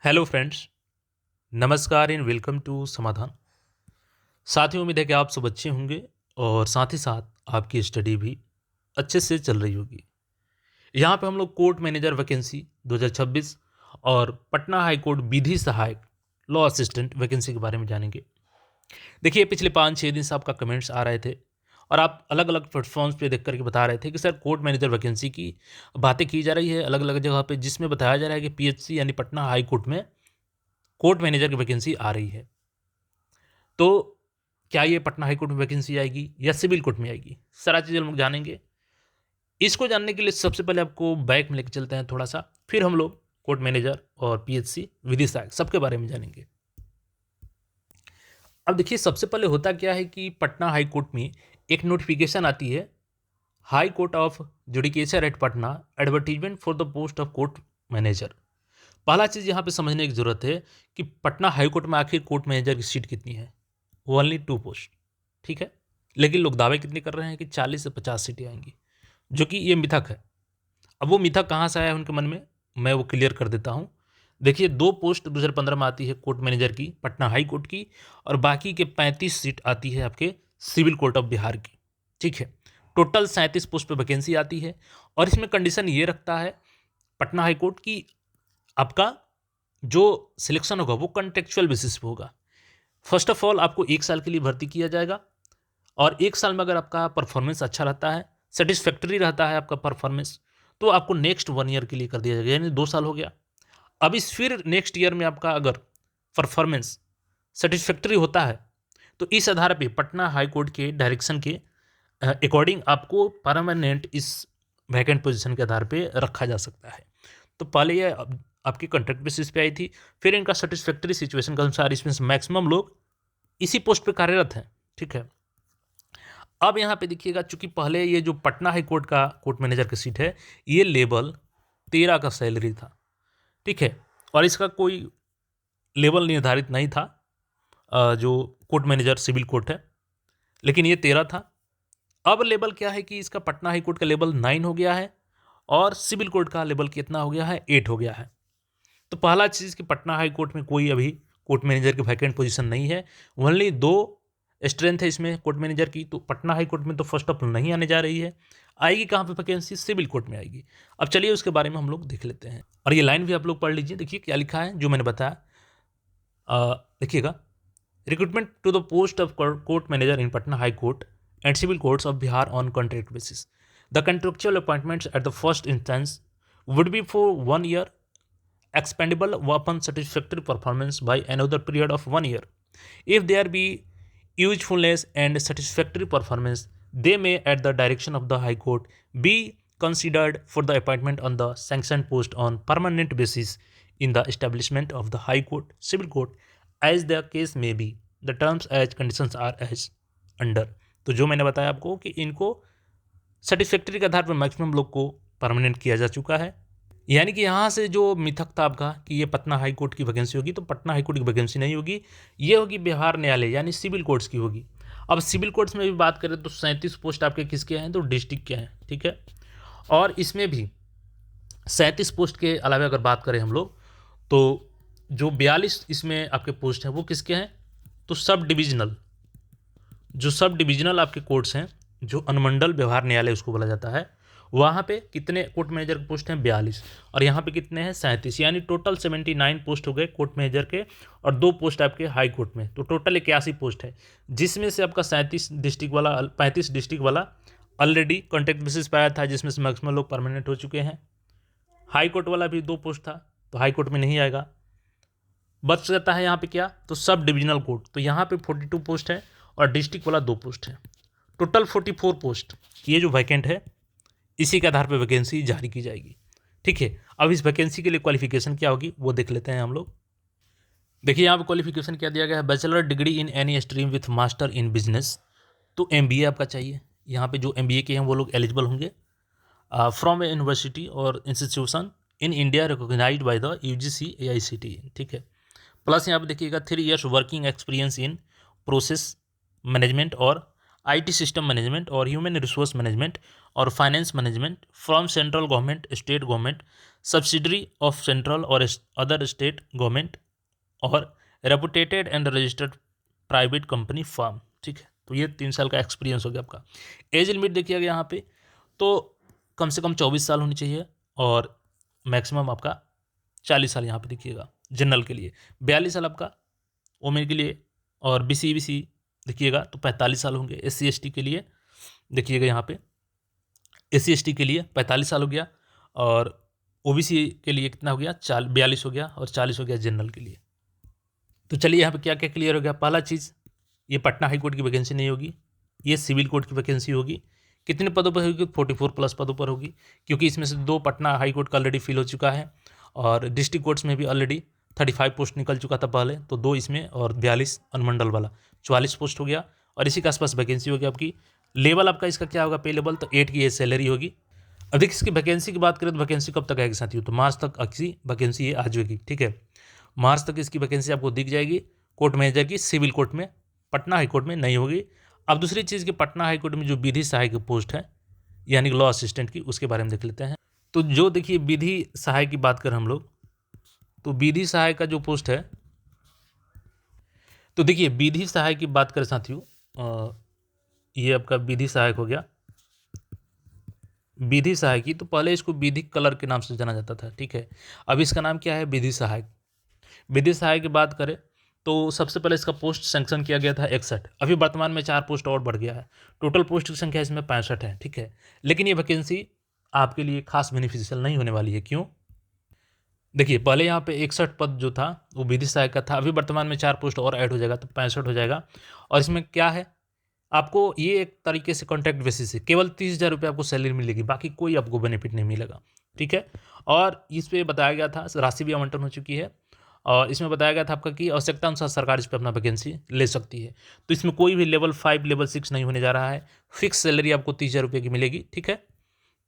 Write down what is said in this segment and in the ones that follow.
Hello friends, नमस्कार and welcome to समाधान। साथियों, उम्मीद है कि आप सब अच्छे होंगे और साथ ही साथ आपकी स्टडी भी अच्छे से चल रही होगी। यहाँ पे हम लोग कोर्ट मैनेजर वैकेंसी 2026 और पटना हाई कोर्ट विधि सहायक लॉ असिस्टेंट वैकेंसी के बारे में जानेंगे। देखिए, पिछले 5-6 दिन से आपका कमेंट्स आ रहे थे और आप अलग अलग प्लेटफॉर्म्स पे देख करके बता रहे थे कि सर कोर्ट मैनेजर वैकेंसी की बातें की जा रही है अलग अलग जगह पे, जिसमें बताया जा रहा है कि पीएचसी यानी पटना हाई कोर्ट में कोर्ट मैनेजर की वैकेंसी आ रही है। तो क्या ये पटना हाई कोर्ट में वैकेंसी आएगी या सिविल कोर्ट में आएगी? सारा चीज़ हम लोग जानेंगे। इसको जानने के लिए सबसे पहले आपको बैक में लेके चलते हैं थोड़ा सा, फिर हम लोग कोर्ट मैनेजर और पीएचसी विधि सहायक सबके बारे में जानेंगे। अब देखिए, सबसे पहले होता क्या है कि पटना हाई कोर्ट में एक नोटिफिकेशन आती है, high court of judicature at Patna, advertisement for the post of court manager. पहला चीज़ यहाँ पे समझने की जरूरत है कि पटना हाई कोर्ट में आखिर कोर्ट मैनेजर की सीट कितनी है। ओनली 2 पोस्ट, ठीक है। लेकिन लोग दावे कितने कर रहे हैं कि 40 से 50 सीटें आएंगी, जो कि ये मिथक है। अब वो मिथक कहाँ से आया है उनके मन में, मैं वो क्लियर कर देता हूँ। देखिए, 2 पोस्ट 2015 में आती है कोर्ट मैनेजर की पटना हाई कोर्ट की, और बाकी के 35 सीट आती है आपके सिविल कोर्ट ऑफ बिहार की, ठीक है। टोटल 37 पोस्ट पे वैकेंसी आती है और इसमें कंडीशन ये रखता है पटना हाई कोर्ट की, आपका जो सिलेक्शन होगा वो कॉन्ट्रेक्चुअल बेसिस पे होगा। फर्स्ट ऑफ ऑल आपको 1 साल के लिए भर्ती किया जाएगा और 1 साल में अगर आपका परफॉर्मेंस अच्छा रहता है, सेटिस्फैक्टरी रहता है आपका परफॉर्मेंस, तो आपको नेक्स्ट 1 ईयर के लिए कर दिया जाएगा, यानी 2 साल हो गया। अब इस फिर नेक्स्ट ईयर में आपका अगर परफॉर्मेंस सेटिस्फैक्टरी होता है, तो इस आधार पे पटना हाई कोर्ट के डायरेक्शन के अकॉर्डिंग आपको परमानेंट इस वैकेंट पोजीशन के आधार पे रखा जा सकता है। तो पहले ये आपकी कॉन्ट्रैक्ट बेसिस पे आई थी, फिर इनका सेटिस्फैक्टरी सिचुएशन के अनुसार इसमें मैक्सिमम लोग इसी पोस्ट पे कार्यरत हैं, ठीक है। अब यहाँ पे देखिएगा, चूंकि पहले ये जो पटना हाई कोर्ट का कोर्ट मैनेजर की सीट है, ये लेवल 13 का सैलरी था, ठीक है। और इसका कोई लेवल निर्धारित नहीं था, जो कोर्ट मैनेजर सिविल कोर्ट है, लेकिन ये 13 था। अब लेवल क्या है कि इसका पटना हाई कोर्ट का लेवल 9 हो गया है और सिविल कोर्ट का लेवल कितना हो गया है, 8 हो गया है। तो पहला चीज़ कि पटना हाई कोर्ट में कोई अभी कोर्ट मैनेजर की वैकेंट पोजीशन नहीं है। ओनली 2 स्ट्रेंथ है इसमें कोर्ट मैनेजर की, तो पटना हाई कोर्ट में तो फर्स्ट ऑफ नहीं आने जा रही है। आएगी कहाँ पे वैकेंसी? सिविल कोर्ट में आएगी। अब चलिए उसके बारे में हम लोग देख लेते हैं और ये लाइन भी आप लोग पढ़ लीजिए। देखिए क्या लिखा है जो मैंने बताया, देखिएगा, recruitment to the post of court manager in Patna high court and civil courts of Bihar on contract basis. The contractual appointments at the first instance would be for 1 year, expendable upon satisfactory performance by another period of 1 year. If there be usefulness and satisfactory performance, they may, at the direction of the High Court, be considered for the appointment on the sanctioned post on permanent basis in the establishment of the High Court, Civil Court, as the case may be. The terms as conditions are as under. तो जो मैंने बताया आपको कि इनको satisfactory के आधार पर maximum लोग को परमानेंट किया जा चुका है। यानी कि यहाँ से जो मिथक था आपका कि ये पटना हाई कोर्ट की वैकेंसी होगी, तो पटना हाई कोर्ट की वैकेंसी नहीं होगी, ये होगी बिहार न्यायालय यानी सिविल कोर्ट्स की होगी। अब सिविल कोर्ट्स में भी बात करें तो 37 पोस्ट आपके किसके हैं, तो डिस्ट्रिक्ट के हैं, ठीक है। और इसमें भी 37 पोस्ट के अलावा अगर बात करें हम लोग, तो जो 42 इसमें आपके पोस्ट हैं वो किसके हैं, तो सब डिविजनल, जो सब डिविजनल आपके कोर्ट्स हैं, जो अनुमंडल व्यवहार न्यायालय उसको बोला जाता है, वहाँ पे कितने कोर्ट मैनेजर के पोस्ट हैं, 42, और यहाँ पे कितने हैं, 37, यानी टोटल 79 पोस्ट हो गए कोर्ट मैनेजर के और 2 पोस्ट आपके हाई कोर्ट में, तो टोटल 81 पोस्ट है, जिसमें से आपका 37 डिस्ट्रिक्ट वाला 35 डिस्ट्रिक्ट वाला ऑलरेडी कॉन्ट्रैक्ट बेसिस पे आया था, जिसमें से मैक्सिमम लोग परमानेंट हो चुके हैं। हाई कोर्ट वाला भी 2 पोस्ट था, तो हाई कोर्ट में नहीं आएगा। बच जाता है यहाँ पे क्या, तो सब डिविजनल कोर्ट, तो यहाँ पे 42 पोस्ट है और डिस्ट्रिक्ट वाला 2 पोस्ट है, टोटल 44 पोस्ट ये जो वैकेंट है, इसी के आधार पर वैकेंसी जारी की जाएगी, ठीक है। अब इस वैकेंसी के लिए क्वालिफिकेशन क्या होगी वो देख लेते हैं हम लोग। देखिए यहाँ पे क्वालिफिकेशन क्या दिया गया है, bachelor degree in any stream with master in business, तो MBA आपका चाहिए। यहाँ पे जो MBA के हैं वो लोग एलिजिबल होंगे फ्रॉम ए यूनिवर्सिटी और institution in India recognised by the UGC AICTE, ठीक है। प्लस यहाँ पे देखिएगा 3 years working experience in process management और IT सिस्टम मैनेजमेंट और ह्यूमन रिसोर्स मैनेजमेंट और finance management from central government, state government, subsidiary of central और other state government और reputed and registered private company firm. ठीक है, तो ये 3 साल का एक्सपीरियंस हो गया आपका। एज लिमिट देखिएगा यहाँ पे, तो कम से कम 24 साल होनी चाहिए और मैक्सिमम आपका 40 साल यहाँ पे देखिएगा जनरल के लिए, 42 साल आपका वोमेन के लिए, और BC देखिएगा तो 45 साल होंगे। SC ST के लिए देखिएगा यहाँ पे, SC ST के लिए 45 साल हो गया, और OBC के लिए कितना हो गया, 42 हो गया, और 40 हो गया जनरल के लिए। तो चलिए यहाँ पे क्या क्या क्लियर हो गया। पहला चीज़, ये पटना हाई कोर्ट की वैकेंसी नहीं होगी, ये सिविल कोर्ट की वैकेंसी होगी। कितने पदों पर होगी, 44 प्लस पदों पर होगी, क्योंकि इसमें से 2 पटना हाई कोर्ट का ऑलरेडी फिल हो चुका है, और डिस्ट्रिक्ट कोर्ट्स में भी ऑलरेडी 35 पोस्ट निकल चुका था पहले, तो 2 इसमें और 42 अनुमंडल वाला 44 पोस्ट हो गया, और इसी के आसपास वैकेंसी होगी आपकी। लेवल आपका इसका क्या होगा, पे लेवल, तो 8 की एज सैलरी होगी। अब देखिए इसकी वैकेंसी की बात करें तो वैकेंसी कब तक आएगी साथियों, तो मार्च तक अच्छी वैकेंसी ये आ जाएगी। ठीक है, मार्च तक इसकी वैकेंसी आपको दिख जाएगी कोर्ट मैनेजर की, सिविल कोर्ट में, पटना हाई कोर्ट में नहीं होगी। अब दूसरी चीज़ कि पटना हाई कोर्ट में जो विधि सहायक पोस्ट है, यानी लॉ असिस्टेंट की, उसके बारे में देख लेते हैं। तो जो देखिए विधि सहायक की बात करें हम लोग, तो विधि सहायक का जो पोस्ट है, तो देखिए विधि सहायक की बात करें साथियों, ये आपका विधि सहायक हो गया। विधि सहायक की, तो पहले इसको विधि क्लर्क के नाम से जाना जाता था। ठीक है, अब इसका नाम क्या है, विधि सहायक। विधि सहायक की बात करें तो सबसे पहले इसका पोस्ट सेंक्शन किया गया था 61, अभी वर्तमान में 4 पोस्ट और बढ़ गया है, टोटल पोस्ट की संख्या इसमें 65 है। ठीक है, लेकिन ये वैकेंसी आपके लिए खास बेनिफिशियल नहीं होने वाली है। क्यों, देखिए पहले यहाँ पे 61 पद जो था वो विधि सहायक का था, अभी वर्तमान में 4 पोस्ट और ऐड हो जाएगा तो 65 हो जाएगा। और इसमें क्या है, आपको ये एक तरीके से कॉन्ट्रैक्ट बेसिस है, केवल 30,000 रुपये आपको सैलरी मिलेगी, बाकी कोई आपको बेनिफिट नहीं मिलेगा। ठीक है, और इस पर बताया गया था, राशि भी आवंटन हो चुकी है, और इसमें बताया गया था आपका कि आवश्यकता अनुसार सरकार इस पर अपना वैकेंसी ले सकती है। तो इसमें कोई भी लेवल 5 लेवल 6 नहीं होने जा रहा है, फिक्स सैलरी आपको 30,000 रुपये की मिलेगी। ठीक है,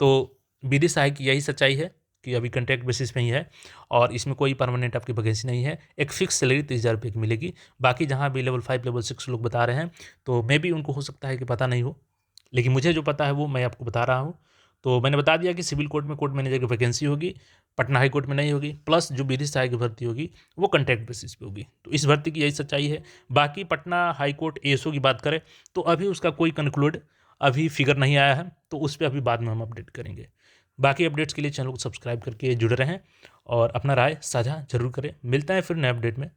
तो विधि सहायक की यही सच्चाई है कि अभी कॉन्ट्रैक्ट बेसिस पे ही है, और इसमें कोई परमानेंट आपकी वैकेंसी नहीं है, एक फिक्स सैलरी 30,000 रुपये की मिलेगी। बाकी जहाँ भी लेवल 5 लेवल 6 लोग बता रहे हैं, तो मे भी उनको हो सकता है कि पता नहीं हो, लेकिन मुझे जो पता है वो मैं आपको बता रहा हूँ। तो मैंने बता दिया कि सिविल कोर्ट में कोर्ट मैनेजर की वैकेंसी होगी, पटना हाई कोर्ट में नहीं होगी, प्लस जो विधि सहायक की भर्ती होगी वो कॉन्ट्रैक्ट बेसिस पे होगी। तो इस भर्ती की यही सच्चाई है। बाकी पटना हाई कोर्ट ASO की बात करें तो अभी उसका कोई कंक्लूड अभी फिगर नहीं आया है, तो उस पर अभी बाद में हम अपडेट करेंगे। बाकी अपडेट्स के लिए चैनल को सब्सक्राइब करके जुड़े रहें और अपना राय साझा जरूर करें। मिलता है फिर नए अपडेट में।